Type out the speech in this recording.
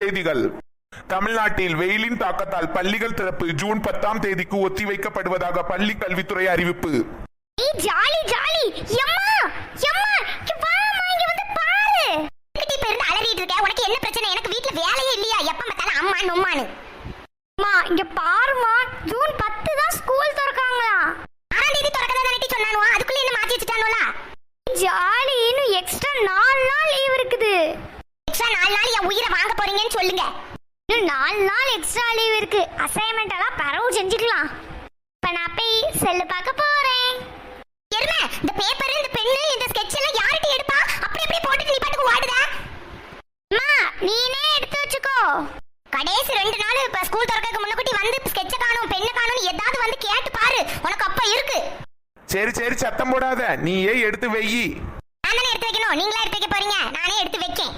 செய்திகள். தமிழ்நாட்டில் வெயிலின் தாக்கத்தால் பள்ளிகள் திறப்பு ஜூன் 10ஆம் தேதிக்கு ஒத்திவைக்கப்படுவதாக பள்ளி கல்வித்துறை அறிவிப்பு. ஜாலி ஜாலி எம்மா எம்மா வாமா இங்க வந்து பாரு. கிட்ட பேருந்து அலறிட்டு இருக்க. உனக்கு என்ன பிரச்சனை? எனக்கு வீட்ல வேலையே இல்லையா? எப்ப பார்த்தாலும் அம்மா நொம்மானு. அம்மா இங்க பாருமா, ஜூன் 10 தான் ஸ்கூல் திறக்காங்களா? 6ஆம் தேதி திறக்கறதா தானே சொன்னானோ, அதுக்குள்ள என்ன மாத்தி வச்சிட்டானோல? ஜாலி இன்னும் எக்ஸ்ட்ரா 4 நாள் லீவ் இருக்குது. எக்ஸ்ட்ரா 4 நாள் என் உயிரை வாங்க போறீங்கன்னு சொல்லுங்க. இன்னும் 4 நாள் எக்ஸ்ட்ரா லீவ் இருக்கு. அசைன்மென்ட் எல்லாம் பரவு செஞ்சுக்கலாம். இப்ப நான் போய் செல்லு பார்க்க போறேன். எருமை, இந்த பேப்பர், இந்த பென்னு, இந்த ஸ்கெட்ச் எல்லாம் யார்கிட்ட எடுப்பா? அப்படி அப்படியே போட்டு நீ பாட்டுக்கு ஓடுத. அம்மா நீனே எடுத்து வச்சுக்கோ. கடைசி 2 நாள் இப்ப ஸ்கூல் திறக்கறதுக்கு முன்னக்கூட்டி வந்து ஸ்கெட்ச காணோம், பென்னு காணோம், ஏதாவது வந்து கேட்டு பாரு. உனக்கு அப்ப இருக்கு. சரி சரி சத்தம் போடாத, நீயே எடுத்து வெயி. நான் தானே எடுத்து வைக்கணும், நீங்களா எடுத்து வைக்க போறீங்க? நானே எடுத்து வைக்கேன்.